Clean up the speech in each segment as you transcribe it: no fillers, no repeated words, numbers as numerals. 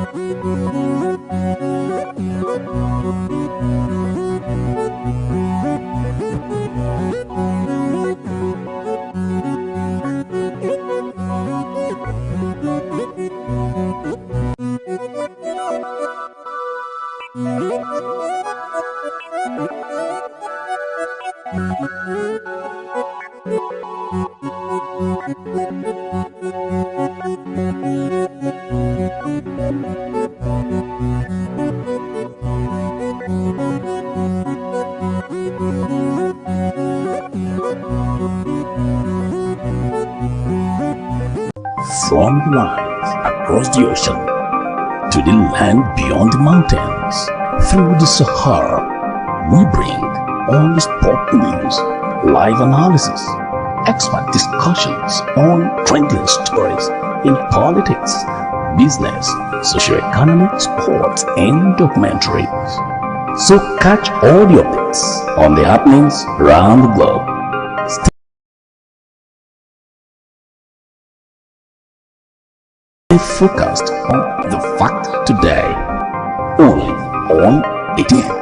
From the lines across the ocean to the land beyond the mountains, through the Sahara, we bring all the sport news, live analysis, expert discussions on trending stories in politics, business, socio-economic, sports, and documentaries. So catch all your updates on the happenings around the globe. Stay focused on the fact today, only on ATM.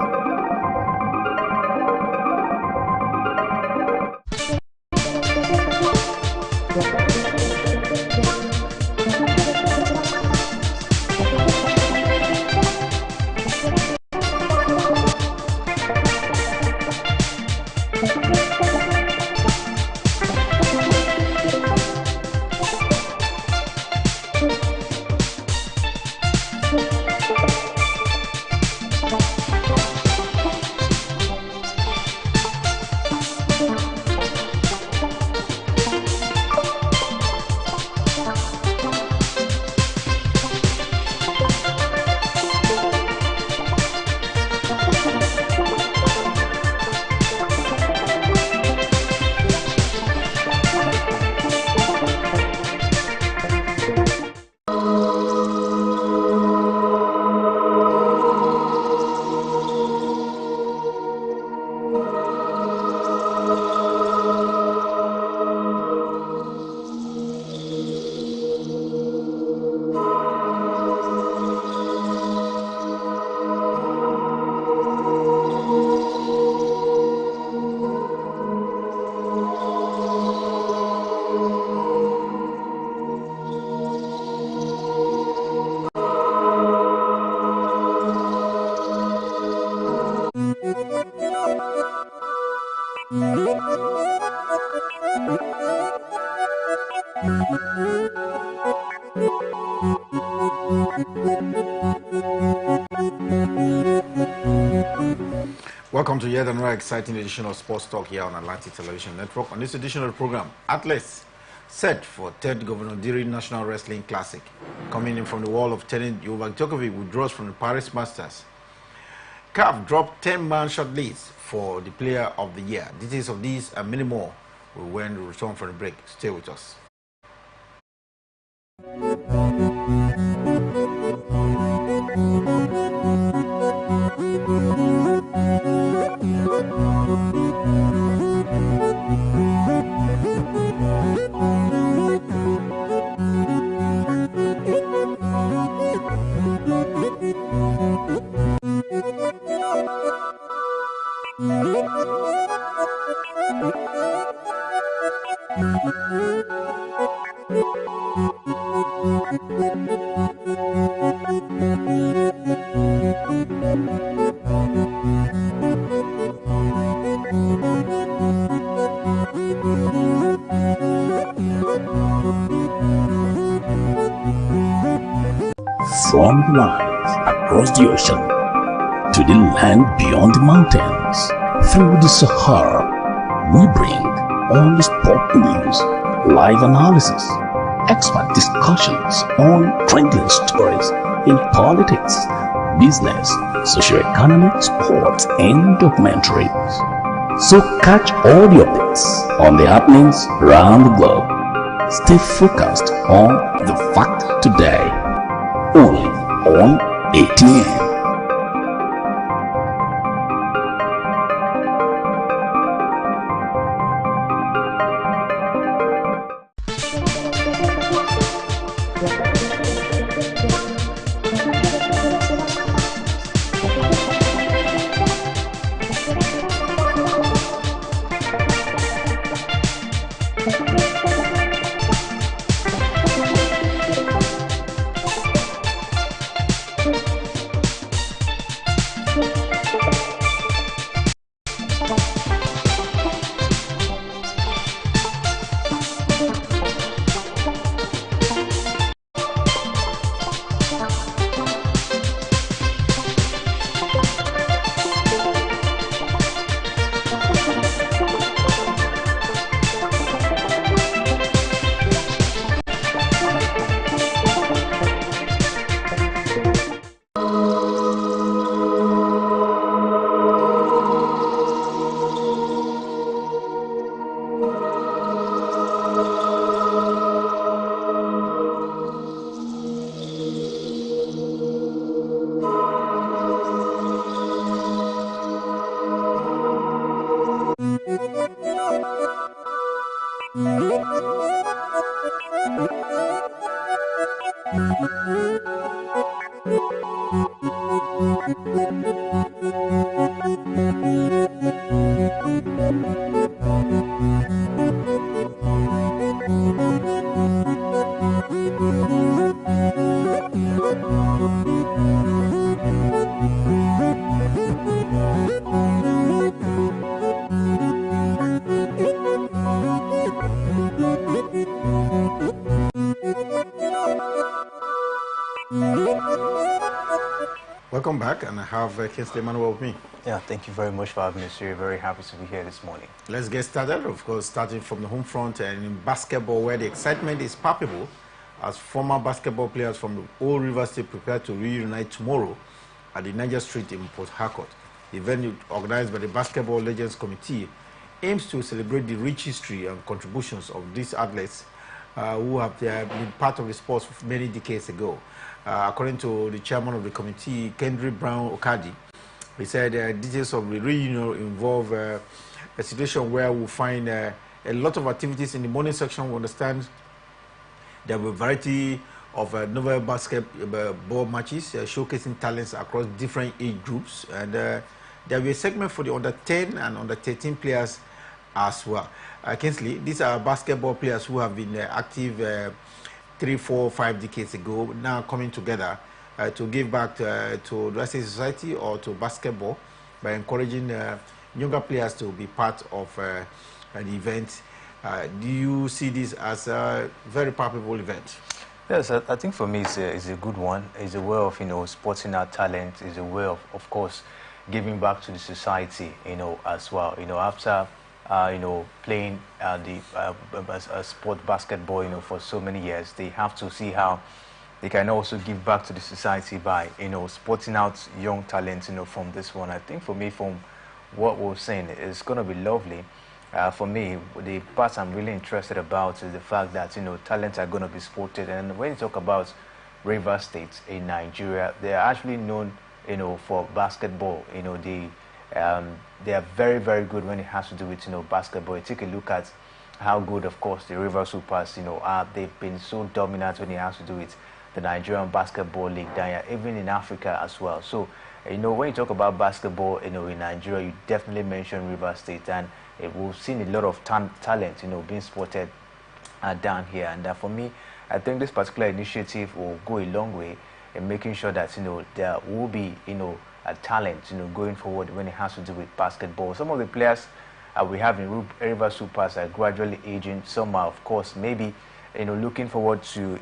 Welcome to yet another exciting edition of Sports Talk here on Atlantic Television Network. On this edition of the program, athletes set for 3rd Governor Diri National Wrestling Classic. Coming in from the wall of tennis, Novak Djokovic withdraws from the Paris Masters. CAF dropped 10-man short list for the Player of the Year. Details of these and many more will when we return from the break. Stay with us. From the lines across the ocean to the land beyond the mountains, through the Sahara, we bring all the sport news, live analysis, expert discussions on trending stories in politics, business, socio-economic, sports, and documentaries. So catch all the updates on the happenings around the globe. Stay focused on the fact today, only on ATM. Welcome back, and I have Kingsley Emmanuel with me. Yeah, thank you very much for having me, sir. Very happy to be here this morning. Let's get started, of course, starting from the home front and in basketball, where the excitement is palpable as former basketball players from the Old River State prepare to reunite tomorrow at the Niger Street in Port Harcourt. The event, organized by the Basketball Legends Committee, aims to celebrate the rich history and contributions of these athletes who have been part of the sport for many decades ago. According to the chairman of the committee, Kendrick Brown Okadi, he said details of the reunion involve a situation where we'll find a lot of activities in the morning section. We understand there will be a variety of novel basketball matches showcasing talents across different age groups, and there will be a segment for the under 10 and under 13 players as well. Kingsley, these are basketball players who have been active 3, 4, 5 decades ago, now coming together to give back to the society or to basketball by encouraging younger players to be part of an event. Do you see this as a very palpable event? Yes, I think for me it's a good one. It's a way of, sporting our talent. It's a way of course, giving back to the society, as well. After playing sport basketball, for so many years, they have to see how they can also give back to the society by, sporting out young talents, from this one. I think for me, from what we're saying, it's going to be lovely. For me, the part I'm really interested about is the fact that, talents are going to be sported. And when you talk about River State in Nigeria, they are actually known, for basketball. They are very, very good when it has to do with, basketball. You take a look at how good, of course, the River Supers, are. They've been so dominant when it has to do with the Nigerian Basketball League, even in Africa as well. So, when you talk about basketball, in Nigeria, you definitely mention River State, and we've seen a lot of talent, being sported down here. And for me, I think this particular initiative will go a long way in making sure that, there will be, a talent, going forward when it has to do with basketball. Some of the players we have in River Supers are gradually aging. Some are, of course, maybe, looking forward to,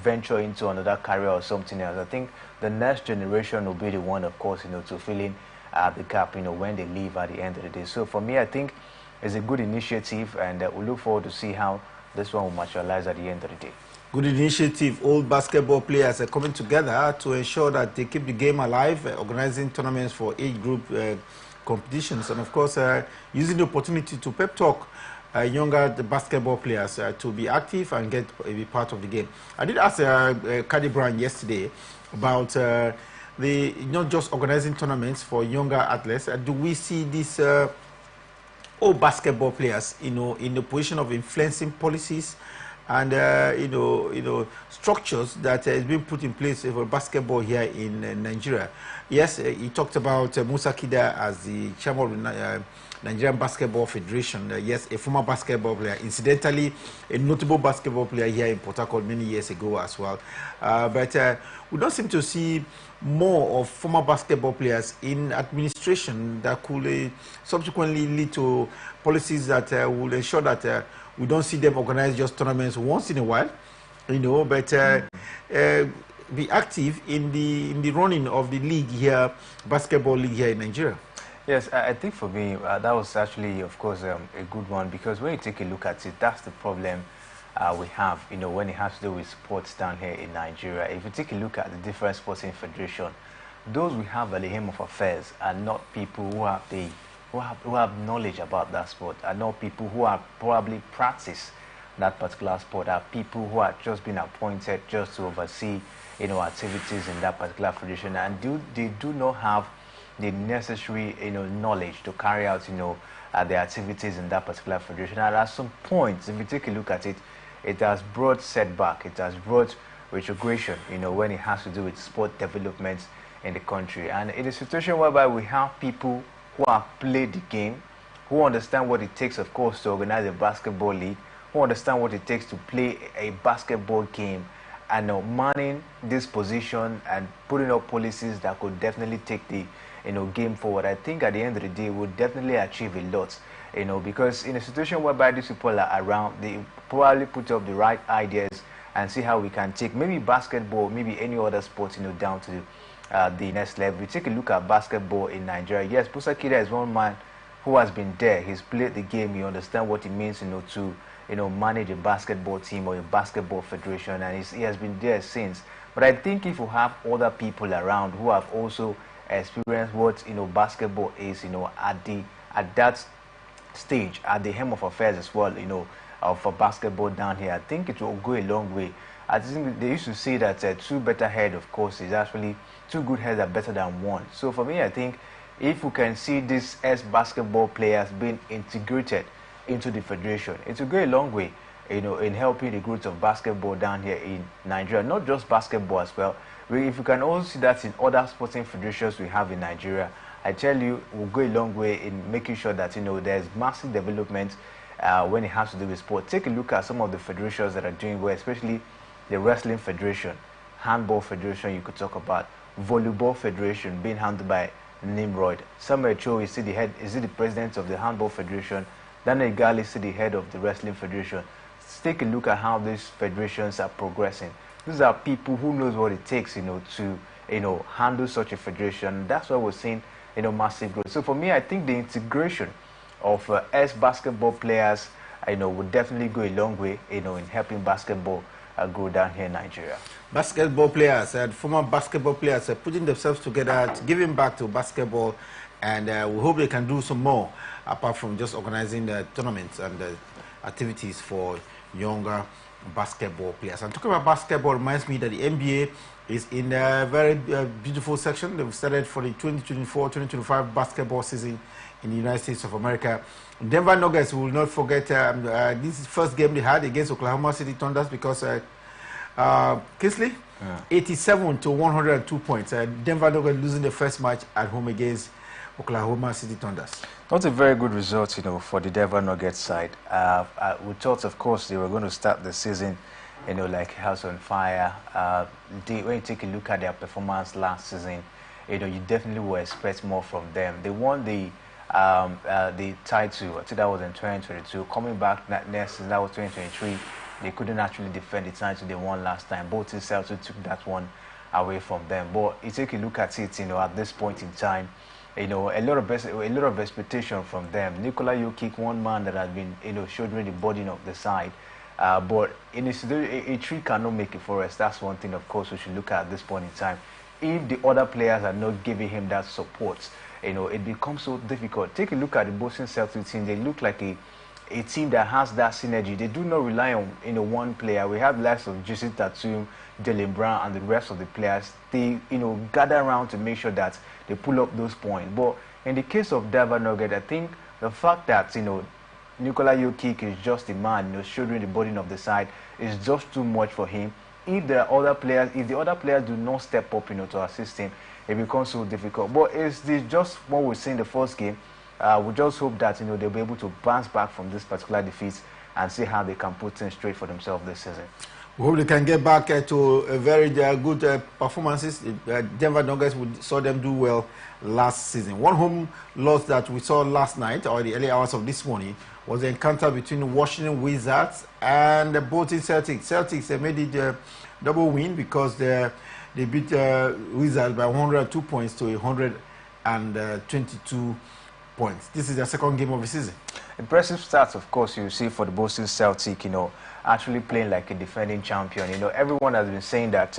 venture into another career or something else. I think the next generation will be the one, of course, to fill in the gap, when they leave at the end of the day. So for me, I think it's a good initiative, and we look forward to see how this one will materialize at the end of the day. Good initiative. All basketball players are coming together to ensure that they keep the game alive, organizing tournaments for age group competitions, and of course using the opportunity to pep talk younger basketball players to be active and be part of the game. I did ask Caddy Brown yesterday about the not just organizing tournaments for younger athletes. Do we see these all basketball players, in the position of influencing policies and structures that is being put in place for basketball here in Nigeria? Yes, he talked about Musa Kida as the chairman of the Nigerian Basketball Federation. Yes, a former basketball player, incidentally a notable basketball player here in Port Harcourt many years ago as well. But we don't seem to see more of former basketball players in administration that could subsequently lead to policies that will ensure that we don't see them organize just tournaments once in a while, but be active in the running of the league here, basketball league here in Nigeria. Yes, I think for me, that was actually, of course, a good one, because when you take a look at it, that's the problem we have, when it has to do with sports down here in Nigeria. If you take a look at the different sporting federation, those we have at the helm of affairs are not people who have knowledge about that sport, are not people who are probably practice that particular sport, are people who are just been appointed just to oversee, activities in that particular federation, and they do not have the necessary, knowledge to carry out, the activities in that particular federation. And at some points, if you take a look at it, it has brought setback, it has brought retrogression, when it has to do with sport development in the country. And in a situation whereby we have people who have played the game, who understand what it takes, of course, to organize a basketball league, who understand what it takes to play a basketball game, and manning this position and putting up policies that could definitely take the game forward. I think at the end of the day, we'll definitely achieve a lot, because in a situation whereby these people are around, they probably put up the right ideas and see how we can take maybe basketball, maybe any other sport, down to the next level. We take a look at basketball in Nigeria. Yes, Busa Kida is one man who has been there. He's played the game. He understands what it means, to manage a basketball team or a basketball federation, and he has been there since. But I think if we have other people around who have also experienced what basketball is, at that stage, at the helm of affairs as well, for basketball down here, I think it will go a long way. I think they used to say that two better heads, of course, is actually two good heads are better than one. So for me, I think if we can see these basketball players being integrated into the federation, it will go a long way, in helping the growth of basketball down here in Nigeria. Not just basketball as well. If you can also see that in other sporting federations we have in Nigeria, I tell you, we'll go a long way in making sure that there's massive development when it has to do with sport. Take a look at some of the federations that are doing well, especially the Wrestling Federation, Handball Federation you could talk about, Volleyball Federation being handled by Nimrod. Samuel Cho is the president of the Handball Federation. Daniel Gali is the head of the Wrestling Federation. Let's take a look at how these federations are progressing. These are people who knows what it takes, to handle such a federation. That's why we're seeing massive growth. So for me, I think the integration of basketball players, would definitely go a long way, in helping basketball grow down here in Nigeria. Basketball players and former basketball players are putting themselves together, giving back to basketball, and we hope they can do some more apart from just organizing the tournaments and the activities for younger basketball players. And talking about basketball reminds me that the NBA is in a very beautiful section. They've started for the 2024-2025 basketball season in the United States of America. Denver Nuggets, we will not forget, this is the first game they had against Oklahoma City Thunders because Kingsley, 87 to 102 points. Denver Nuggets losing the first match at home against Oklahoma City Thunders. Not a very good result, for the Denver Nuggets side. We thought, of course, they were going to start the season, like house on fire. When you take a look at their performance last season, you definitely will expect more from them. They won the title. I think that was in 2022. Coming back next season, that was 2023. They couldn't actually defend the title they won last time. Both Celtics took that one away from them. But you take a look at it, at this point in time, a lot of expectation from them. Nikola Jokic, one man that has been, shouldering the burden of the side. But a tree cannot make a forest. That's one thing, of course, we should look at this point in time. If the other players are not giving him that support, it becomes so difficult. Take a look at the Boston Celtics team. They look like a team that has that synergy. They do not rely on one player. We have likes of Jason Tatum, Jaylen Brown, and the rest of the players. They gather around to make sure that they pull up those points. But in the case of Denver Nuggets, I think the fact that Nikola Jokic is just a man, shouldering the burden of the side, is just too much for him. If the other players do not step up, to assist him, it becomes so difficult. But it's just what we see in the first game. We just hope that they'll be able to bounce back from this particular defeat and see how they can put things straight for themselves this season. We hope they can get back to a very good performances. Denver Nuggets, we saw them do well last season. One home loss that we saw last night, or the early hours of this morning, was the encounter between Washington Wizards and the Boston Celtics. Celtics made it a double win because they beat Wizards by 102 points to 122 points. This is their second game of the season. Impressive stats, of course, you see for the Boston Celtics, actually playing like a defending champion. Everyone has been saying that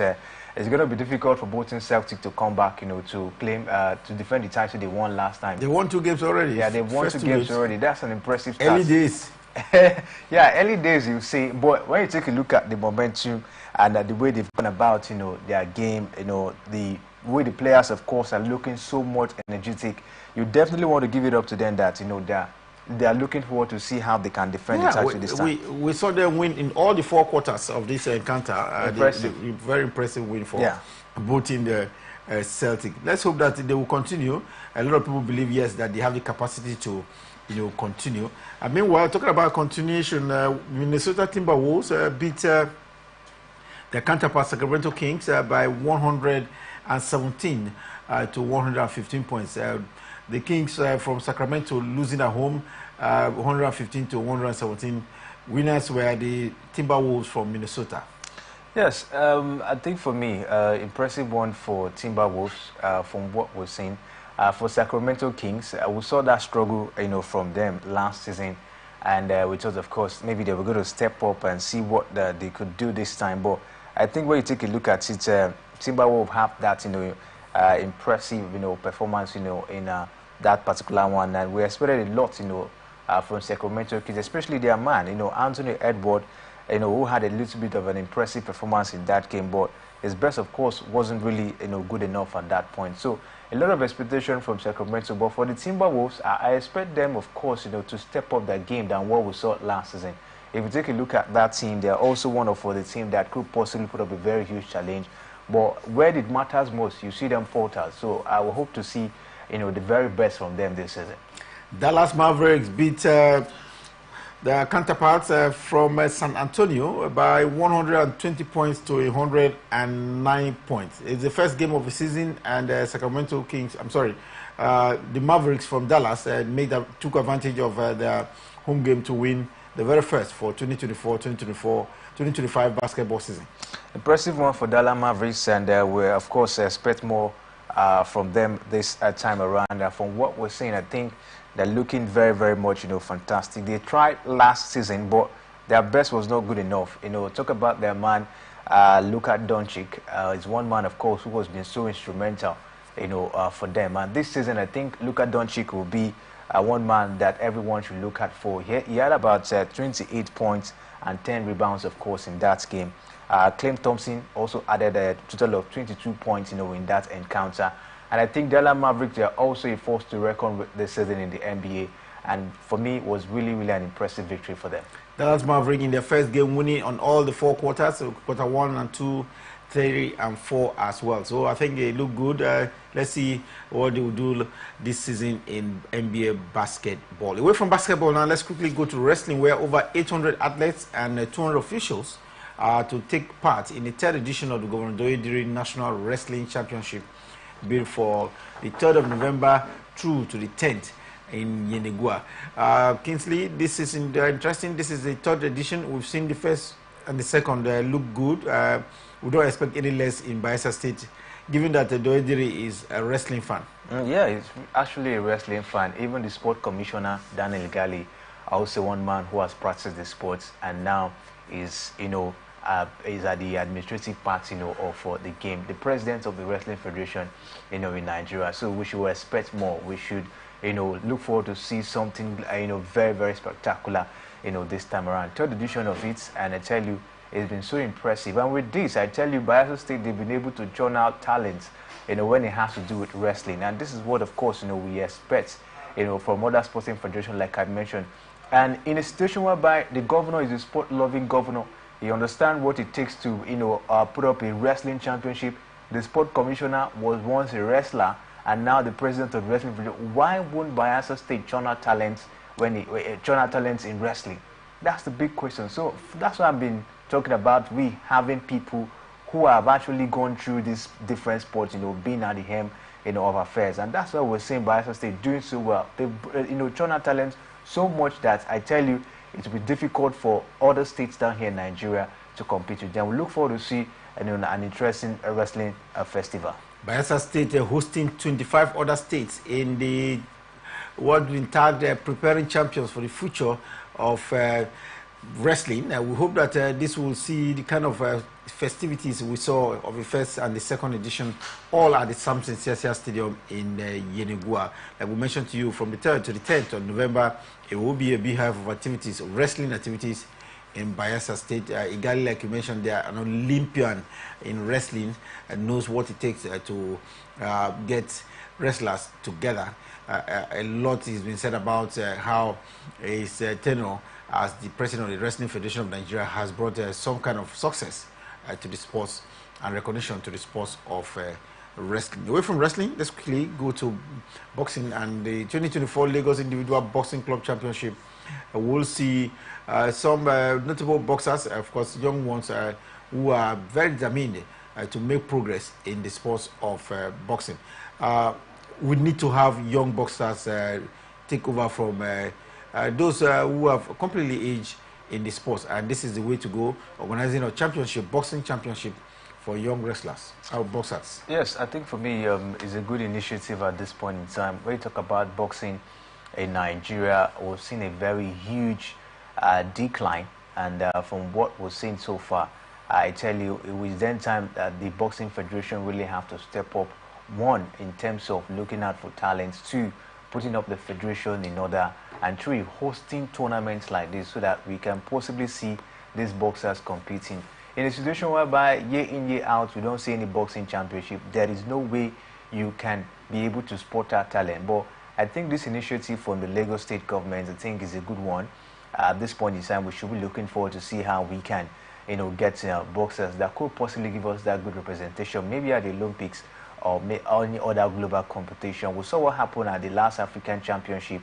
it's going to be difficult for Boston Celtics to come back, to claim, to defend the title they won last time. They won 2 games already. Yeah, they won 2 games already. That's an impressive stat. Early days. Yeah, early days, you see. But when you take a look at the momentum and the way they've gone about, their game, the way the players, of course, are looking so much energetic, you definitely want to give it up to them that, they're they are looking forward to see how they can defend the title this time. We saw them win in all the 4 quarters of this encounter. Impressive. Very impressive win for both in the Celtic. Let's hope that they will continue. A lot of people believe, yes, that they have the capacity to, continue. And meanwhile, talking about continuation, Minnesota Timberwolves beat their counterpart Sacramento Kings by 117 to 115 points. The Kings from Sacramento losing at home 115 to 117. Winners were the Timberwolves from Minnesota. Yes, I think for me, impressive one for Timberwolves from what we've seen. For Sacramento Kings, we saw that struggle, from them last season, and we thought, of course, maybe they were going to step up and see what they could do this time. But I think when you take a look at it, Timberwolves have that, impressive, performance, in that particular one, and we expected a lot, from Sacramento Kings, especially their man, Anthony Edwards, who had a little bit of an impressive performance in that game, but his best, of course, wasn't really, good enough at that point. So a lot of expectation from Sacramento, but for the Timberwolves, I expect them, of course, to step up their game than what we saw last season. If you take a look at that team, they're also one of the team that could possibly put up a very huge challenge. But where it matters most, you see them falter. So I will hope to see, the very best from them this season. Dallas Mavericks beat their counterparts from San Antonio by 120 points to 109 points. It's the first game of the season, and Sacramento Kings, the Mavericks from Dallas took advantage of their home game to win the very first for 2024-2025 basketball season. Impressive one for Dallas Mavericks, and we, of course, expect more from them this time around. From what we're seeing, I think they're looking very, very much, fantastic. They tried last season, but their best was not good enough. Talk about their man, Luka Doncic. Is one man, of course, who has been so instrumental, for them. And this season, I think Luka Doncic will be one man that everyone should look at for. He had about 28 points and 10 rebounds, of course, in that game. Klay Thompson also added a total of 22 points, in that encounter. And I think Dallas Mavericks, they are also a force to reckon with this season in the NBA. And for me, it was really, really an impressive victory for them. Dallas Mavericks in their first game winning on all the 4 quarters, so quarter 1 and 2, 3 and 4 as well. So I think they look good. Let's see what they will do this season in NBA basketball. Away from basketball now, let's quickly go to wrestling, where over 800 athletes and 200 officials are to take part in the 3rd edition of the Governor Doyediri National Wrestling Championship, built for the 3rd of November through to the 10th in Yenegua. Kingsley, this is interesting. This is the 3rd edition. We've seen the first and the second look good. We don't expect any less in Bayelsa State, given that Doyediri is a wrestling fan. Yeah, he's actually a wrestling fan. Even the sport commissioner, Daniel Gali, also one man who has practiced the sports and now is, is at the administrative part, of the game, the president of the Wrestling Federation, in Nigeria. So we should expect more. We should, look forward to see something, very, very spectacular, this time around. 3rd edition of it, and I tell you, it's been so impressive. And with this, I tell you, Bayelsa State, they've been able to churn out talents, when it has to do with wrestling. And this is what, of course, we expect, from other sporting federations, like I mentioned. And in a situation whereby the governor is a sport-loving governor, he understands what it takes to, put up a wrestling championship. The sport commissioner was once a wrestler, and now the president of the wrestling federation. Why won't Bayelsa State churn out talents in wrestling? That's the big question. So that's what I've been talking about. We having people who have actually gone through these different sports, being at the hem, of affairs, and that's why we're seeing Bayelsa State doing so well. They, churn out talents so much that I tell you, it will be difficult for other states down here in Nigeria to compete with them. We look forward to see an interesting wrestling festival. Bayelsa State hosting 25 other states in the what we tagged preparing champions for the future of wrestling. We hope that this will see the kind of festivities we saw of the first and the second edition, all at the Samson Siasia Stadium in Yenegua. Like we mentioned to you, from the 3rd to the 10th of November, it will be a beehive of activities, wrestling activities in Bayelsa State. Igali, like you mentioned, they are an Olympian in wrestling and knows what it takes to get wrestlers together. A lot has been said about how his tenure as the president of the Wrestling Federation of Nigeria has brought some kind of success to the sports and recognition to the sports of wrestling. Away from wrestling, let's quickly go to boxing and the 2024 Lagos Individual Boxing Club Championship. We'll see some notable boxers, of course, young ones who are very determined to make progress in the sports of boxing. We need to have young boxers take over from those who have completely aged in the sports, and this is the way to go, organizing a championship, boxing championship for young wrestlers, our boxers. Yes, I think for me it's a good initiative at this point in time. When you talk about boxing in Nigeria, we've seen a very huge decline, and from what we've seen so far, I tell you, it was then time that the Boxing Federation really have to step up, one, in terms of looking out for talents, two, putting up the federation in order, and three, hosting tournaments like this so that we can possibly see these boxers competing. In a situation whereby year in, year out, we don't see any boxing championship, there is no way you can be able to spot our talent. But I think this initiative from the Lagos State government, I think, is a good one. At this point in time, we should be looking forward to see how we can, get boxers that could possibly give us that good representation, maybe at the Olympics or any other global competition. We saw what happened at the last African Championship,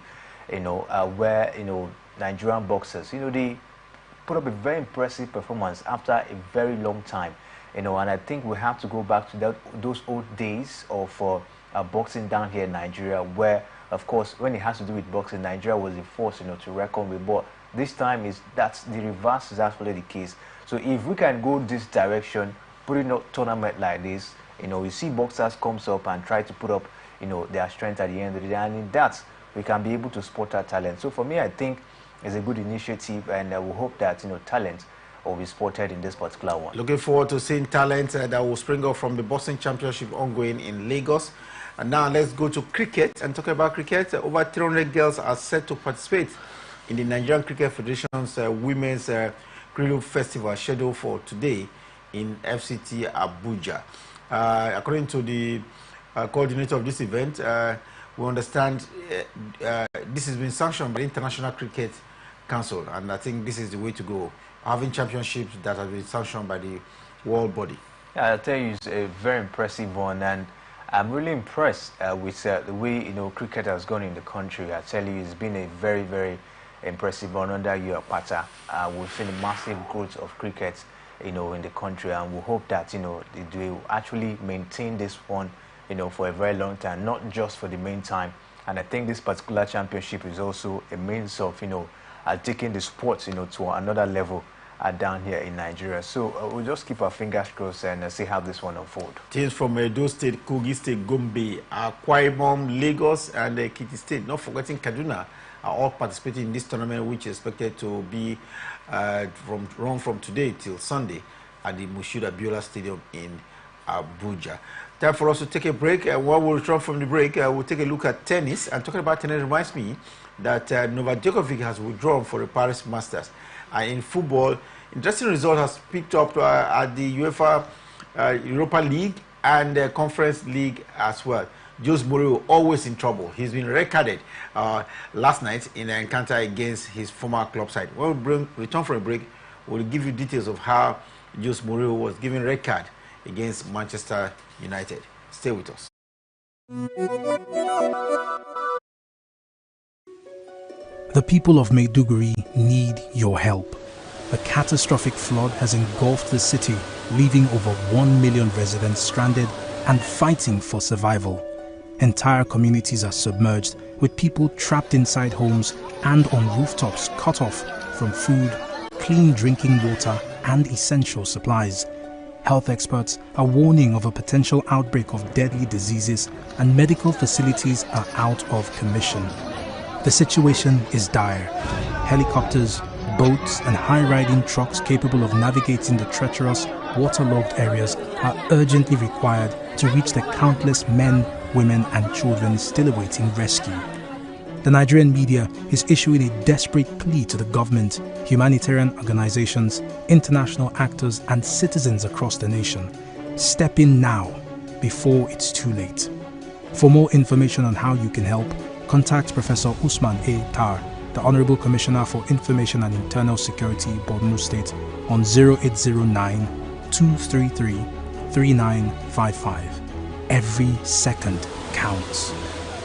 where Nigerian boxers, they put up a very impressive performance after a very long time, and I think we have to go back to those old days of boxing down here in Nigeria, where, of course, when it has to do with boxing, Nigeria was the force, to reckon with. But this time that's the reverse is actually the case. So if we can go this direction, putting up tournament like this, we see boxers comes up and try to put up, their strength at the end of the day, and in that we can be able to spot our talent. So for me, I think it's a good initiative, and we hope that talent will be spotted in this particular one. Looking forward to seeing talent that will spring up from the boxing championship ongoing in Lagos. And now let's go to cricket and talk about cricket. Over 300 girls are set to participate in the Nigerian Cricket Federation's Women's Cricket Festival scheduled for today in FCT Abuja. According to the coordinator of this event, we understand this has been sanctioned by the International Cricket Council, and I think this is the way to go, having championships that have been sanctioned by the world body. Yeah, I'll tell you, it's a very impressive one, and I'm really impressed with the way cricket has gone in the country. I tell you, it's been a very, very impressive one under your Pata. We've seen a massive growth of cricket, in the country, and we hope that they will actually maintain this one, for a very long time, not just for the main time. And I think this particular championship is also a means of taking the sports to another level down here in Nigeria. So we'll just keep our fingers crossed and see how this one unfolds. Teams from Edo State, Kogi State, Gombe, Akwa Ibom, Lagos, and Ekiti State, not forgetting Kaduna, are all participating in this tournament, which is expected to be run from today till Sunday at the Mushuda Biola Stadium in Abuja. Time for us to take a break, and while we return from the break, we'll take a look at tennis. And talking about tennis reminds me that Novak Djokovic has withdrawn for the Paris Masters. In football, interesting result has picked up at the UEFA Europa League and the Conference League as well. Jose Mourinho always in trouble. He's been red-carded last night in an encounter against his former club side. When we return from a break, we'll give you details of how Jose Mourinho was given red card against Manchester United. Stay with us. The people of Maiduguri need your help. A catastrophic flood has engulfed the city, leaving over 1 million residents stranded and fighting for survival. Entire communities are submerged, with people trapped inside homes and on rooftops cut off from food, clean drinking water, and essential supplies. Health experts are warning of a potential outbreak of deadly diseases, and medical facilities are out of commission. The situation is dire. Helicopters, boats, and high-riding trucks capable of navigating the treacherous, waterlogged areas are urgently required to reach the countless men, women, and children still awaiting rescue. The Nigerian media is issuing a desperate plea to the government, humanitarian organizations, international actors, and citizens across the nation. Step in now, before it's too late. For more information on how you can help, contact Professor Usman A. Tar, the Honorable Commissioner for Information and Internal Security, Borno State, on 0809-233-3955. Every second counts.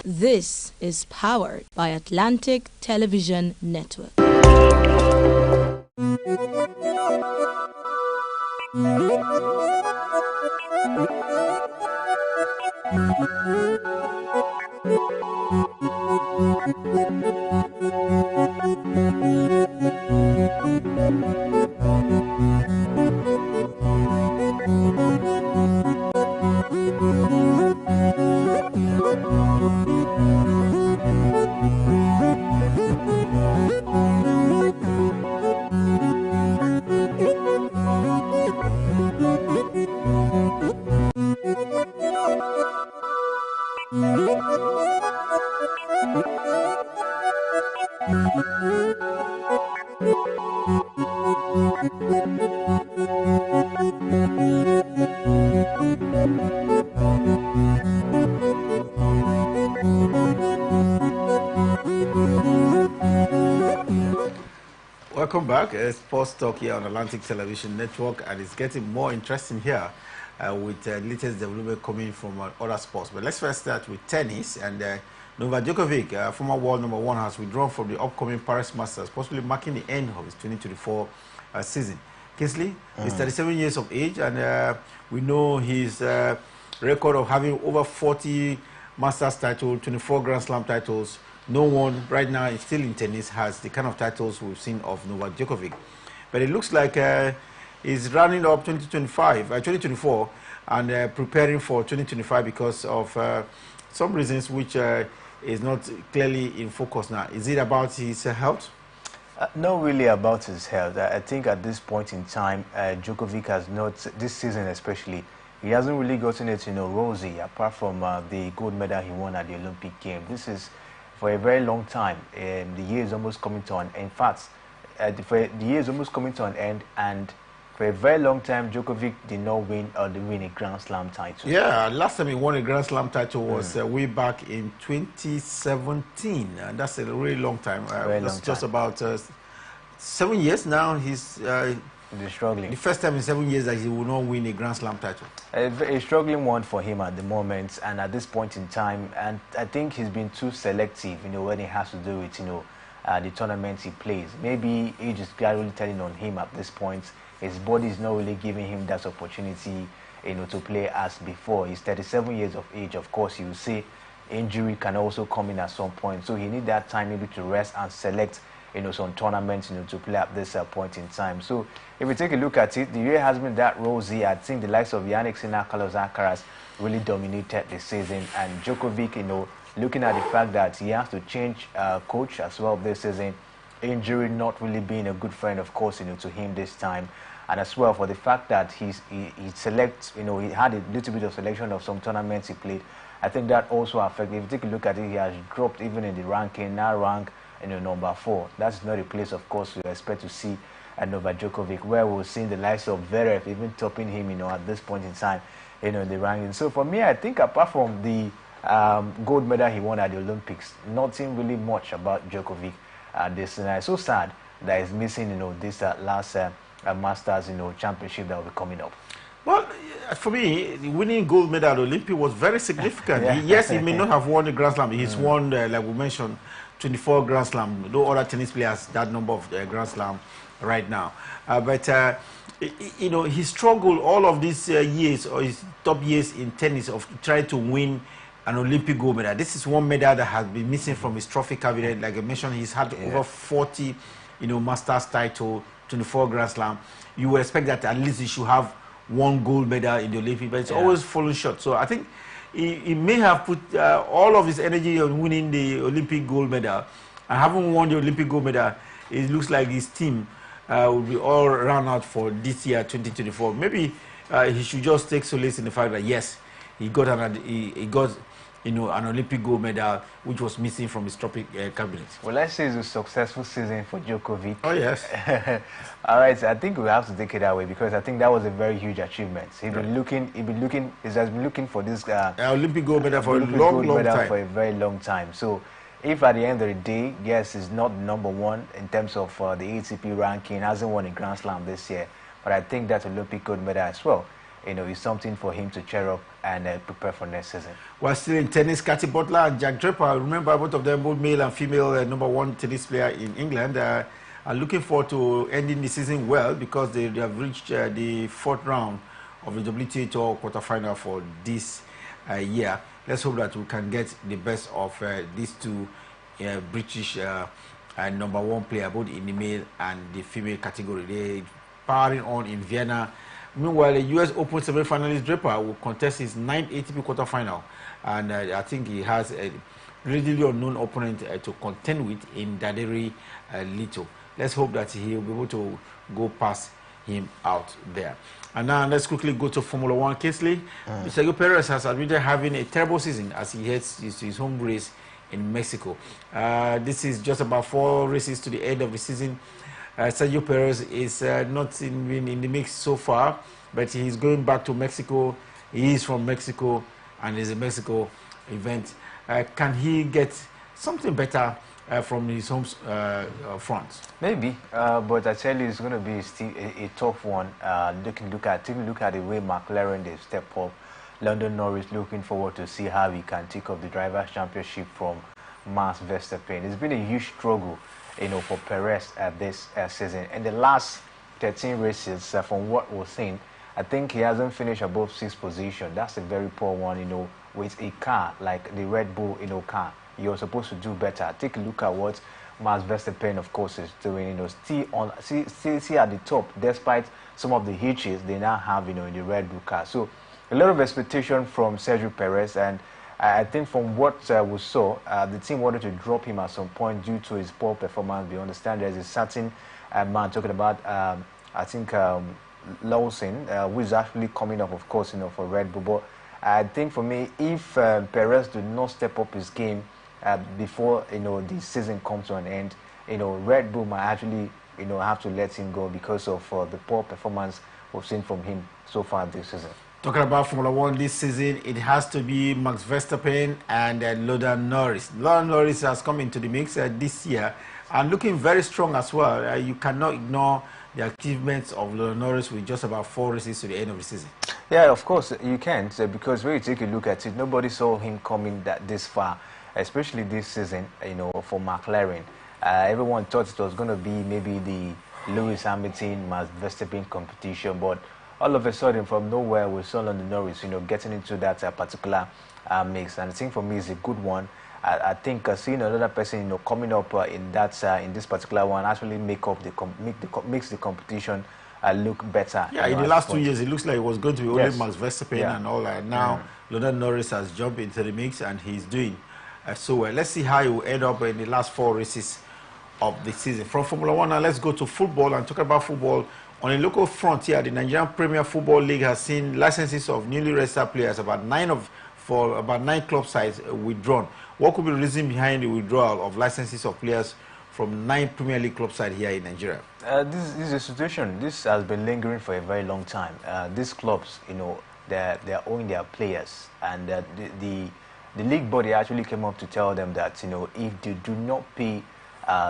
This is powered by Atlantic Television Network. Welcome back. Sports Talk here on Atlantic Television Network, and it's getting more interesting here with latest development coming from other sports. But let's first start with tennis. And Novak Djokovic, former world number one, has withdrawn from the upcoming Paris Masters, possibly marking the end of his 2024 season. Kingsley is 37 years of age, and we know his record of having over 40 Masters titles, 24 Grand Slam titles. No one right now is still in tennis has the kind of titles we've seen of Novak Djokovic. But it looks like he's running up 2024 and preparing for 2025 because of some reasons which is not clearly in focus now. Is it about his health? Not really about his health. I think at this point in time, Djokovic has not, this season especially, he hasn't really gotten it, rosy, apart from the gold medal he won at the Olympic Games. This is for a very long time. The year is almost coming to an end. In fact, the year is almost coming to an end, and for a very long time, Djokovic did not win a Grand Slam title. Yeah, last time he won a Grand Slam title was way back in 2017. And that's a really long time. That's just about 7 years now. He's struggling. The first time in 7 years that he will not win a Grand Slam title. A struggling one for him at the moment, and at this point in time. And I think he's been too selective, when he has to do it, the tournaments he plays. Maybe age is gradually telling on him at this point. His body is not really giving him that opportunity, to play as before. He's 37 years of age. Of course, you will see injury can also come in at some point. So he needs that time maybe to rest and select, some tournaments, to play at this point in time. So if we take a look at it, the year has been that rosy. I think the likes of Yannick Sinner, Carlos Alcaraz really dominated the season, and Djokovic, looking at the fact that he has to change coach as well this season, injury not really being a good friend, of course, to him this time, and as well for the fact that he selects, he had a little bit of selection of some tournaments he played. I think that also affected. If you take a look at it, he has dropped even in the ranking, now ranked number 4. That's not a place, of course, we expect to see Novak Djokovic, where we're seeing the likes of Zverev even topping him, at this point in time, in the ranking. So for me, I think apart from the gold medal he won at the Olympics, nothing really much about Djokovic this. And it's so sad that he's missing, this last Masters, championship that will be coming up. Well, for me, winning gold medal at the Olympics was very significant. Yeah. Yes, he may not have won the Grand Slam. He's won, like we mentioned, 24 Grand Slam. No other tennis players that number of Grand Slam right now. But he struggled all of these years, or his top years in tennis, of trying to win an Olympic gold medal. This is one medal that has been missing from his trophy cabinet. Like I mentioned, he's had over 40, Masters title, 24 Grand Slam. You would expect that at least he should have one gold medal in the Olympics, but it's always fallen short. So I think he may have put all of his energy on winning the Olympic gold medal, and having won the Olympic gold medal, it looks like his team will be all run out for this year, 2024. Maybe he should just take solace in the fact that yes, he got an Olympic gold medal, which was missing from his tropic cabinet. Well, let's say it's a successful season for Djokovic. Oh, yes. All right, so I think we have to take it that way because I think that was a very huge achievement. He has been looking for this Olympic gold medal for a long time. For a very long time. So, if at the end of the day, yes, he's not number one in terms of the ATP ranking, hasn't won a Grand Slam this year, but I think that Olympic gold medal as well, is something for him to cheer up and prepare for next season. While still in tennis, Katie Butler and Jack Draper, remember both of them, both male and female #1 tennis player in England, are looking forward to ending the season well because they have reached the 4th round of the WTA Tour quarterfinal for this year. Let's hope that we can get the best of these two British #1 player, both in the male and the female category. They're powering on in Vienna. Meanwhile, the U.S. Open semi-finalist Draper will contest his 9th ATP quarterfinal, and I think he has a readily unknown opponent to contend with in Daderi Lito. Let's hope that he will be able to go past him out there. And now let's quickly go to Formula 1. Kesley, Sergio Perez has admitted having a terrible season as he heads to his home race in Mexico. This is just about 4 races to the end of the season. Sergio Perez is not in the mix so far, but he's going back to Mexico. He is from Mexico, and it's a Mexico event. Can he get something better from his home front? Maybe, but I tell you, it's going to be a tough one. Taking a look at the way McLaren they step up. London Norris looking forward to see how he can take up the Drivers' Championship from Max Verstappen. It's been a huge struggle, for Perez this season. In the last 13 races, from what we're seeing, I think he hasn't finished above 6th position. That's a very poor one, with a car like the Red Bull, car. You're supposed to do better. Take a look at what Max Verstappen, of course, is doing. Still at the top, despite some of the hitches they now have, in the Red Bull car. So a lot of expectation from Sergio Perez, and I think from what we saw, the team wanted to drop him at some point due to his poor performance. We understand there's a certain man talking about, Lawson, who is actually coming up, of course, for Red Bull. But I think for me, if Perez did not step up his game before the season comes to an end, Red Bull might actually have to let him go because of the poor performance we've seen from him so far this season. Talking about Formula 1 this season, it has to be Max Verstappen and Lando Norris. Lando Norris has come into the mix this year and looking very strong as well. You cannot ignore the achievements of Lando Norris with just about 4 races to the end of the season. Yeah, of course you can't, because when you take a look at it, nobody saw him coming this far, especially this season, for McLaren. Everyone thought it was going to be maybe the Lewis Hamilton, Max Verstappen competition, but all of a sudden, from nowhere, we saw Lando Norris, getting into that particular mix. And I think for me, it's a good one. I think seeing another person, coming up in this particular one, actually makes the competition look better. Yeah, in the last 2 years, it looks like it was going to be only Max Verstappen and all that. Now, Lando Norris has jumped into the mix, and he's doing so well. Let's see how he will end up in the last 4 races of the season. From Formula 1, now let's go to football and talk about football. On a local front here, the Nigerian Premier Football League has seen licenses of newly registered players, about 9 club sides withdrawn. What could be the reason behind the withdrawal of licenses of players from 9 Premier League club sides here in Nigeria? This is a situation. This has been lingering for a very long time. These clubs, they're owing their players, and the league body actually came up to tell them that if they do not pay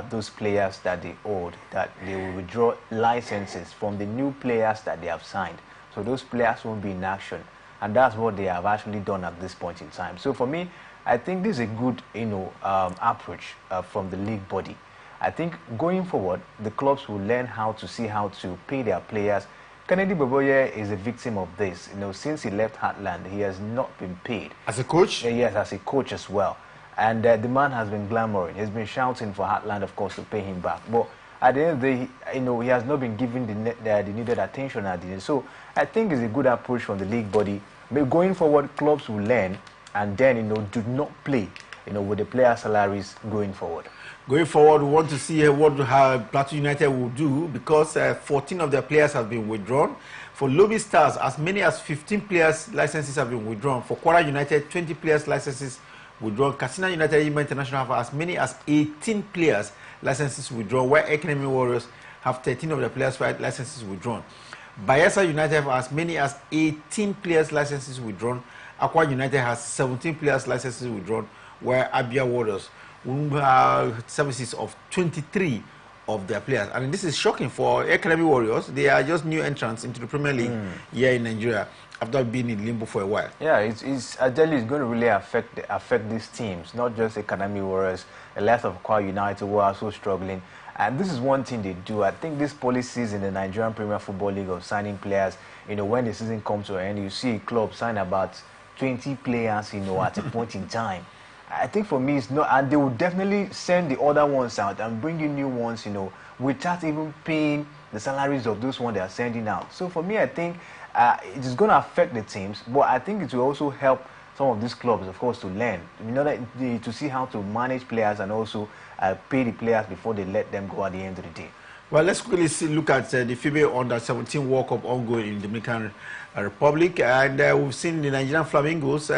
those players that they owed, that they will withdraw licenses from the new players that they have signed. So those players won't be in action, and that's what they have actually done at this point in time. So for me, I think this is a good approach from the league body. I think going forward, the clubs will learn how to pay their players. Kennedy Boboye is a victim of this. Since he left Heartland, he has not been paid. As a coach? Yes, as a coach as well. And the man has been glamoring. He's been shouting for Heartland, of course, to pay him back. But at the end of the day, he has not been given the needed attention at the end. So I think it's a good approach from the league body. But going forward, clubs will learn and then, do not play, with the player salaries going forward. Going forward, we want to see what Plateau United will do, because 14 of their players have been withdrawn. For Lobby Stars, as many as 15 players' licenses have been withdrawn. For Kwara United, 20 players' licenses withdrawn. Katsina United International have as many as 18 players' licenses withdrawn, where Economy Warriors have 13 of the players' licenses withdrawn. Bayelsa United have as many as 18 players' licenses withdrawn. Akwa United has 17 players' licenses withdrawn, where Abia Warriors have services of 23 of their players. And this is shocking for Academy Warriors. They are just new entrants into the Premier League here in Nigeria after being in limbo for a while. Yeah, I tell you, it's going to really affect these teams, not just Academy Warriors, the likes of Kwara United who are so struggling. And this is one thing they do. I think these policies in the Nigerian Premier Football League of signing players, when the season comes to an end, you see a club sign about 20 players, at a point in time. I think for me, it's not, and they will definitely send the other ones out and bring in new ones, without even paying the salaries of those ones they are sending out. So for me, I think it is going to affect the teams, but I think it will also help some of these clubs, of course, to learn, to see how to manage players and also pay the players before they let them go at the end of the day. Well, let's quickly look at the FIBA Under-17 World Cup ongoing in the Dominican Republic, and we've seen the Nigerian Flamingos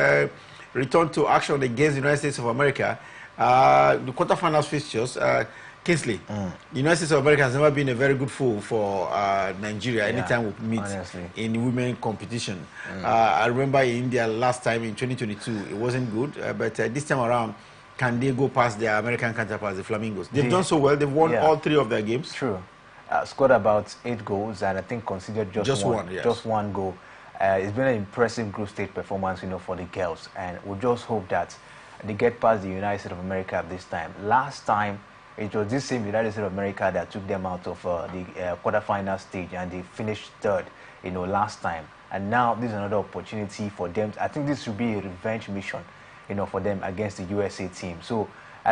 return to action against the United States of America. The quarterfinals fixtures, Kingsley, the United States of America has never been a very good foe for Nigeria anytime we meet in women competition. I remember in India last time in 2022, it wasn't good, but this time around, can they go past their American counterparts, the Flamingos? They've done so well. They've won all 3 of their games. True. Scored about 8 goals and I think considered just one, yes. Just one goal. It's been an impressive group stage performance, we for the girls, and we just hope that they get past the United States of America this time. Last time, it was this same United States of America that took them out of the quarterfinal stage, and they finished 3rd, last time. And now this is another opportunity for them. I think this should be a revenge mission, for them against the USA team. So,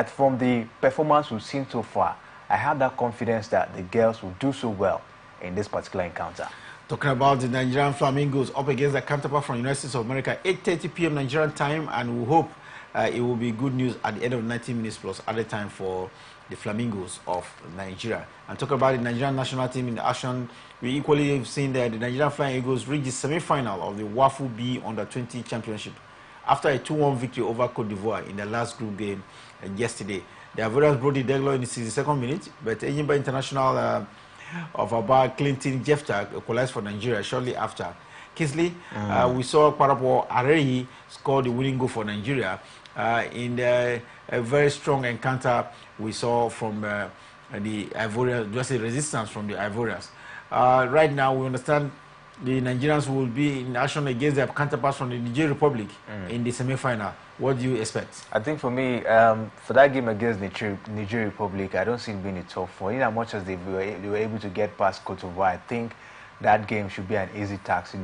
from the performance we've seen so far, I have that confidence that the girls will do so well in this particular encounter. Talking about the Nigerian Flamingos up against their counterpart from the United States of America, 8:30 p.m. Nigerian time, and we hope it will be good news at the end of 90 minutes plus added time for the Flamingos of Nigeria. And talk about the Nigerian national team in action, we equally have seen that the Nigerian Flying Eagles reached the semi-final of the WAFU B Under-20 Championship after a 2-1 victory over Cote d'Ivoire in the last group game yesterday. The Ivorians brought the deadline in the 62nd minute, but Enyimba International of about Clinton Jefta equalized for Nigeria shortly after. Kingsley, we saw Parapo Arehi score the winning goal for Nigeria in a very strong encounter we saw from the Ivorians, just a resistance from the Ivorians. Right now, we understand the Nigerians will be in action against their counterparts from the Niger Republic in the semi-final. What do you expect? I think for me, for that game against Niger Republic, I don't see it being a tough one. In as much as they were able to get past Cote d'Ivoire, I think that game should be an easy task,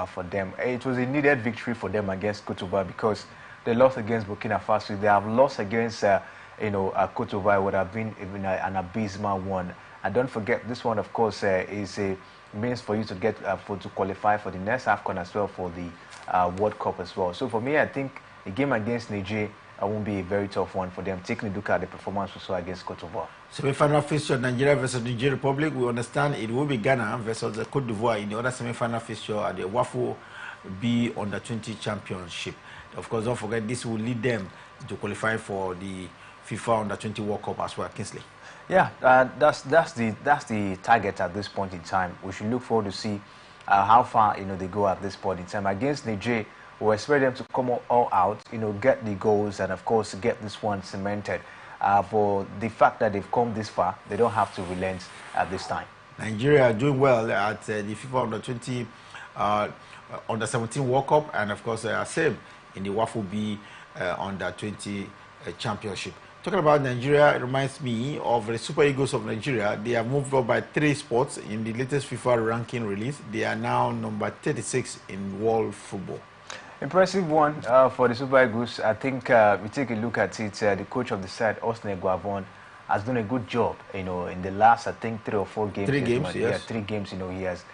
for them. It was a needed victory for them against Cote d'Ivoire because they lost against Burkina Faso. They have lost against, Cote d'Ivoire would have been an abysmal one. And don't forget, this one, of course, is a means for you to get to qualify for the next AFCON as well for the World Cup as well. So for me, I think a game against Niger won't be a very tough one for them, taking a look at the performance we saw against Cote d'Ivoire. Semi-final fixture, Nigeria versus Niger Republic. We understand it will be Ghana versus Cote d'Ivoire in the other semi-final fixture at the WAFU B Under-20 Championship. Of course, don't forget, this will lead them to qualify for the FIFA Under-20 World Cup as well, Kingsley. Yeah, that's the target at this point in time. We should look forward to see how far they go at this point in time. Against Niger, we expect them to come all out, get the goals and of course get this one cemented. For the fact that they've come this far, they don't have to relent at this time. Nigeria are doing well at the FIFA Under-20 Under-17 World Cup, and of course same in the WAFU B Under-20 Championship. Talking about Nigeria, it reminds me of the Super Eagles of Nigeria. They have moved up by 3 spots in the latest FIFA ranking release. They are now number 36 in world football. Impressive one for the Super Eagles. I think we take a look at it. The coach of the side, Austin Eguavon, has done a good job. In the last, I think 3 or 4 games. 3 games, yes. Yeah, 3 games. He has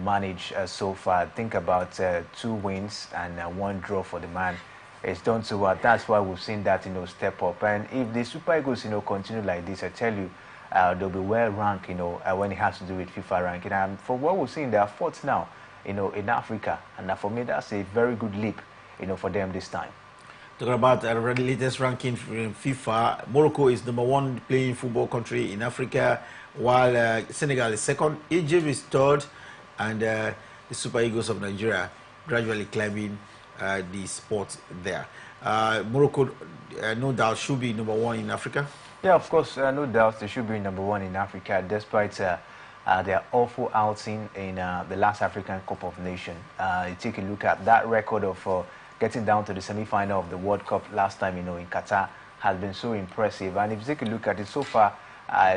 managed so far. I think about 2 wins and 1 draw for the man. It's done so well. That's why we've seen that step up. And if the Super Eagles continue like this, I tell you, they'll be well ranked, when it has to do with FIFA ranking. And for what we're seeing, they are fourth now, in Africa. And for me, that's a very good leap, for them this time. Talking about the latest ranking in FIFA, Morocco is #1 playing football country in Africa, while Senegal is second, Egypt is third, and the Super Eagles of Nigeria gradually climbing the spot there. Morocco, no doubt, should be #1 in Africa. Yeah, of course, no doubt they should be #1 in Africa, despite their awful outing in the last African Cup of Nations. You take a look at that record of getting down to the semi-final of the World Cup last time, in Qatar, has been so impressive. And if you take a look at it so far,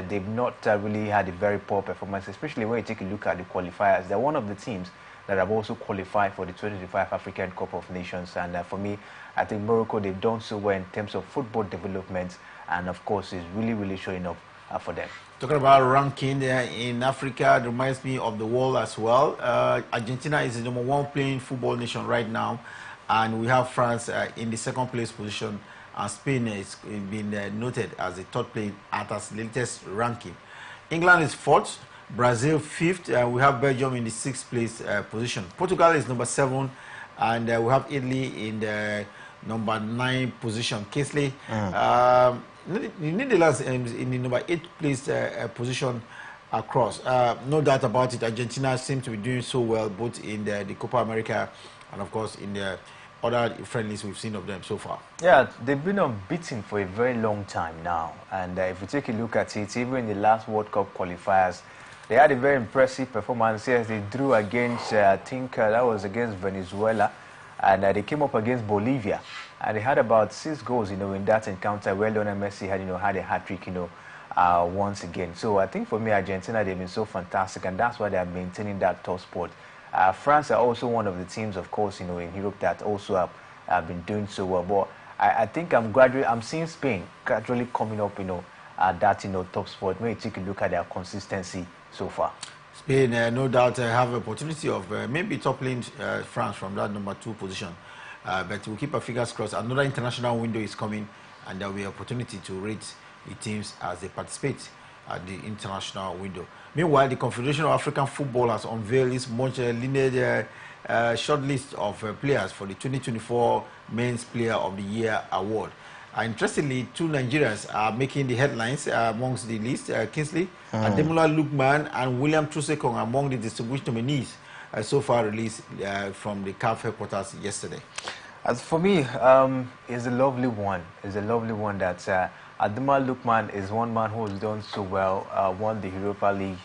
they've not really had a very poor performance, especially when you take a look at the qualifiers. They're one of the teams that have also qualified for the 2025 African Cup of Nations. And for me, I think Morocco, they've done so well in terms of football development, and of course, it's really showing up for them. Talking about ranking in Africa, it reminds me of the world as well. Argentina is the #1 playing football nation right now, and we have France in the second place position, and Spain has been noted as the third place at its latest ranking. England is fourth, Brazil fifth, we have Belgium in the sixth place position. Portugal is #7, and we have Italy in the #9 position. Kingsley, the Netherlands in the #8 place position across. No doubt about it, Argentina seems to be doing so well, both in the Copa America and, of course, in the other friendlies we've seen of them so far. Yeah, they've been unbeaten for a very long time now. And if you take a look at it, even in the last World Cup qualifiers, they had a very impressive performance. Yes, they drew against, I think that was against Venezuela, and they came up against Bolivia, and they had about 6 goals, in that encounter, where Lionel Messi had, had a hat-trick, once again. So I think for me, Argentina, they've been so fantastic, and that's why they are maintaining that top spot. France are also one of the teams, of course, in Europe that also have been doing so well. But I think I'm seeing Spain gradually coming up, at that, top spot. When you take a look at their consistency so far. Spain, no doubt, have an opportunity of maybe toppling France from that #2 position. But we'll keep our fingers crossed. Another international window is coming, and there will be an opportunity to rate the teams as they participate at the international window. Meanwhile, the Confederation of African Football has unveiled its much linear short list of players for the 2024 Men's Player of the Year award. Interestingly, 2 Nigerians are making the headlines amongst the list. Kingsley, Ademola Lookman and William Trusekong among the distinguished nominees so far released from the CAF headquarters yesterday. As for me, it's a lovely one. It's a lovely one that Ademola Lookman is one man who has done so well, won the Europa League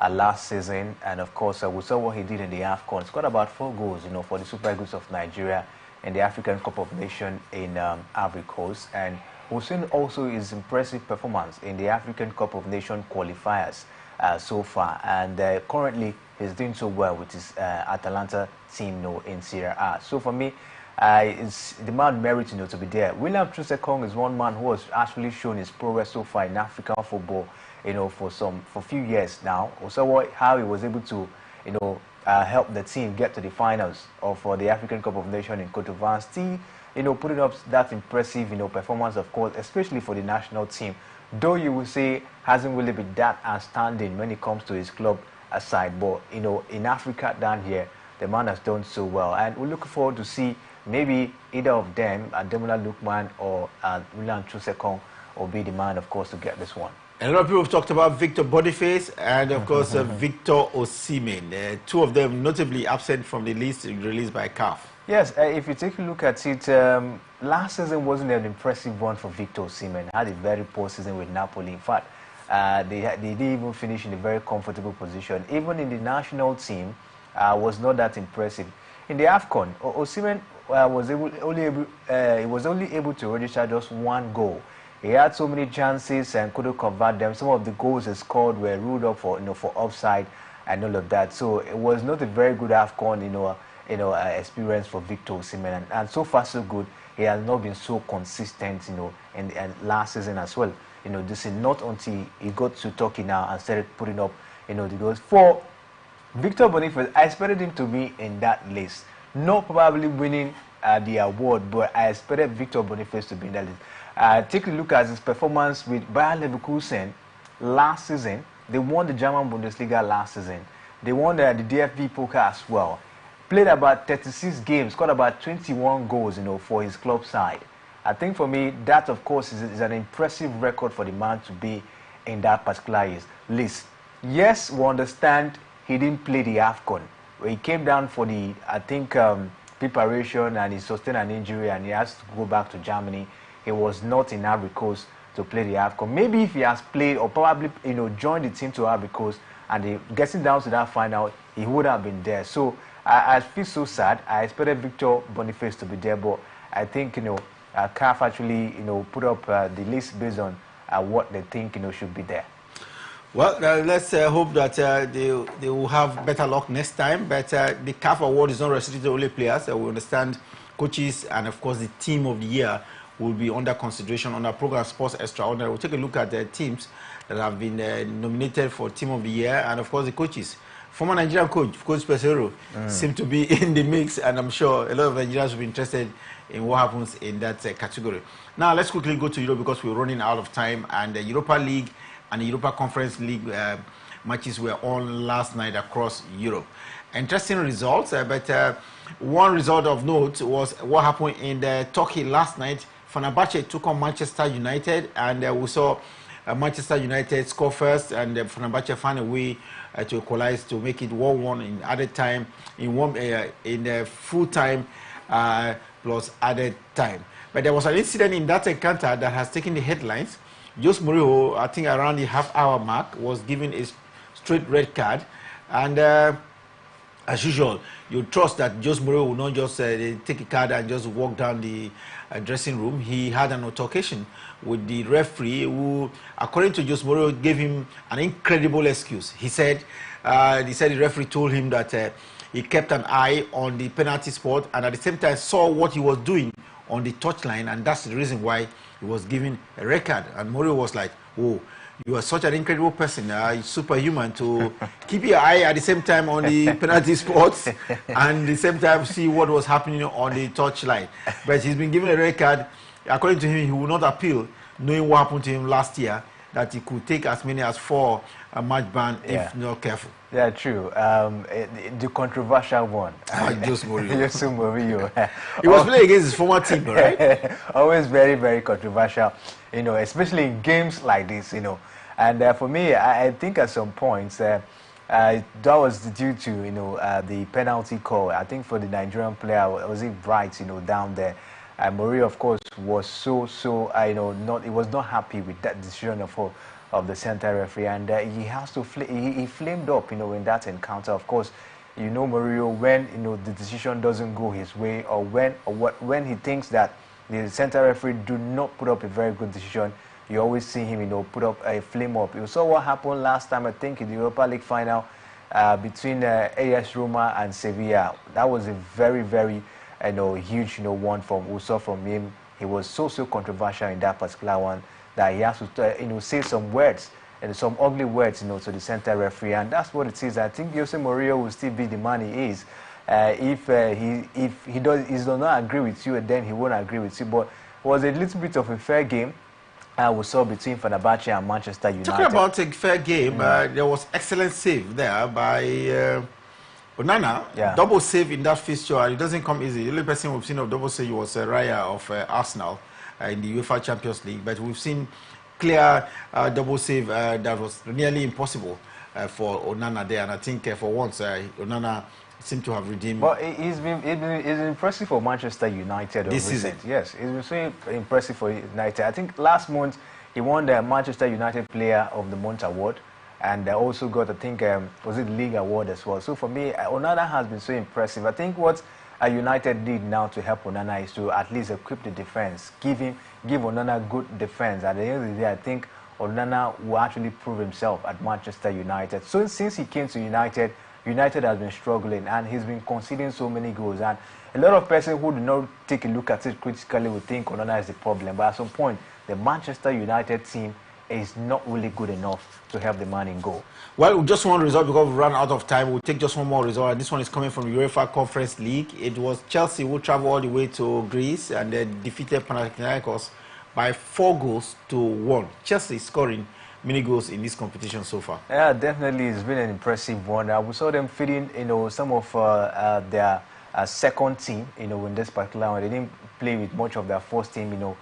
last season, and of course we saw what he did in the AFCON. He scored about 4 goals, for the Super Eagles of Nigeria in the African Cup of Nations in Ivory Coast, and we've seen also his impressive performance in the African Cup of Nations qualifiers so far, and currently he's doing so well with his Atalanta team, in Serie A. So for me, it's the man merit, to be there. William Trusekong is one man who has actually shown his progress so far in African football, for a few years now. Also, how he was able to, help the team get to the finals of the African Cup of Nations in Cote d'Ivoire. Still, putting up that impressive, performance, of course, especially for the national team. Though you will say hasn't really been that outstanding when it comes to his club side, but in Africa down here, the man has done so well, and we're looking forward to see maybe either of them, Ademola Lookman or William Trusekong, will be the man, of course, to get this one. And a lot of people have talked about Victor Boniface and, of course, Victor Osimhen. 2 of them notably absent from the list released by CAF. Yes, if you take a look at it, last season wasn't an impressive one for Victor Osimhen. Had a very poor season with Napoli. In fact, they didn't even finish in a very comfortable position. Even in the national team, was not that impressive. In the AFCON, Osimhen was only able to register just 1 goal. He had so many chances and couldn't convert them. Some of the goals he scored were ruled up for offside and all of that. So it was not a very good AFCON, experience for Victor Osimhen. And so far so good. He has not been so consistent, in last season as well. This is not until he got to Turkey now and started putting up, the goals. For Victor Boniface, I expected him to be in that list. Not probably winning the award, but I expected Victor Boniface to be in that list. Take a look at his performance with Bayer Leverkusen last season. They won the German Bundesliga last season. They won the DFB Pokal as well. Played about 36 games, scored about 21 goals, for his club side. I think for me, that of course is an impressive record for the man to be in that particular list. Yes, we understand he didn't play the AFCON. He came down for the, I think, preparation, and he sustained an injury and he has to go back to Germany. He was not in Ivory Coast to play the AFCON. Maybe if he has played or probably joined the team to Ivory Coast and getting down to that final, he would have been there. So I feel so sad. I expected Victor Boniface to be there, but I think CAF actually put up the list based on what they think should be there. Well, let's hope that they will have better luck next time. But the CAF award is not restricted to only players. We understand coaches and, of course, the team of the year will be under consideration on our program Sports Extraordinary. We'll take a look at the teams that have been nominated for Team of the Year, and, of course, the coaches. Former Nigerian coach, Coach Pesero, seem to be in the mix, and I'm sure a lot of Nigerians will be interested in what happens in that category. Now, let's quickly go to Europe because we're running out of time, and the Europa League and the Europa Conference League matches were on last night across Europe. Interesting results, but one result of note was what happened in Turkey last night. Fenerbahce took on Manchester United, and we saw Manchester United score first, and Fenerbahce found a way to equalize to make it 1-1 in added time, in full time plus added time. But there was an incident in that encounter that has taken the headlines. Jose Mourinho, I think around the half-hour mark, was given a straight red card, and as usual, you trust that Jose Mourinho will not just take a card and just walk down the dressing room. He had an altercation with the referee who, according to Jose Mourinho, gave him an incredible excuse. He said the referee told him that he kept an eye on the penalty spot and at the same time saw what he was doing on the touchline, and that's the reason why he was given a red card. And Mourinho was like, "Oh, you are such an incredible person, superhuman, to keep your eye at the same time on the penalty spots and at the same time see what was happening on the touchline." But he's been given a red card. According to him, he will not appeal, knowing what happened to him last year, that he could take as many as 4 match ban if not careful. Yeah, true. The controversial one. Jose Mourinho. He was playing against his former team, right? Always very, very controversial, especially in games like this, And for me, I think at some points, that was due to, the penalty call. I think for the Nigerian player, was it Bright, down there. And Mourinho, of course, was he was not happy with that decision of the center referee, and he has to he flamed up, in that encounter. Of course, Mourinho, when the decision doesn't go his way, or when he thinks that the center referee do not put up a very good decision, you always see him, put up a flame up. You saw what happened last time, I think, in the Europa League final between AS Roma and Sevilla. That was a very, very huge one we saw from him. He was so controversial in that particular one that he has to say some words and some ugly words to the center referee, and that's what it is. I think Jose Mourinho will still be the man he is. If he does not agree with you, then he won't agree with you. But it was a little bit of a fair game we saw between Fenerbahce and Manchester United. Talking about a fair game, there was excellent save there by Onana. Yeah. Double save in that fixture, and it doesn't come easy. The only person we've seen of double save was Raya of Arsenal in the UEFA Champions League, but we've seen clear double save that was nearly impossible for Onana there, and I think for once Onana seemed to have redeemed. But he's been impressive for Manchester United this season. Yes, he's been so impressive for United. I think last month he won the Manchester United Player of the Month award, and also got, I think, was it the League award as well. So for me, Onana has been so impressive. I think what United need now to help Onana is to at least equip the defense, give Onana good defense. At the end of the day, I think Onana will actually prove himself at Manchester United. So since he came to United has been struggling, and he's been conceding so many goals. And a lot of persons who do not take a look at it critically will think Onana is the problem. But at some point, the Manchester United team is not really good enough to help the man in goal. Well, just one result because we ran out of time. We'll take just one more result, and this one is coming from the UEFA Conference League. It was Chelsea who traveled all the way to Greece and then defeated Panathinaikos by 4-1. Chelsea scoring many goals in this competition so far? Yeah, definitely, it's been an impressive one. We saw them feeding, some of their second team, in this particular one. They didn't play with much of their first team,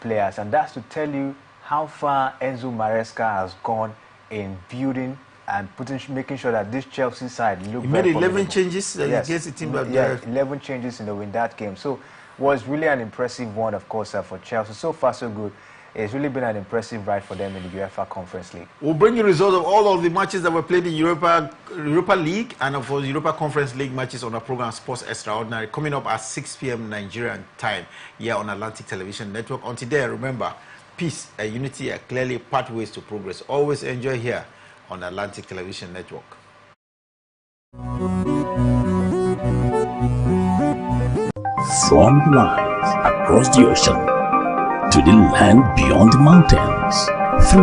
players, and that's to tell you how far Enzo Maresca has gone in building and making sure that this Chelsea side look. He made 11 changes yes. against the team. Yeah, 11 changes in that game. So was really an impressive one, of course, for Chelsea. So far, so good. It's really been an impressive ride for them in the UEFA Conference League. We'll bring you results of all of the matches that were played in Europa League and of course Europa Conference League matches on our program Sports Extraordinary, coming up at 6 p.m. Nigerian time here on Atlantic Television Network. Until then, remember, peace and unity are clearly pathways to progress. Always enjoy here on Atlantic Television Network. From life across the ocean to the land beyond the mountains, through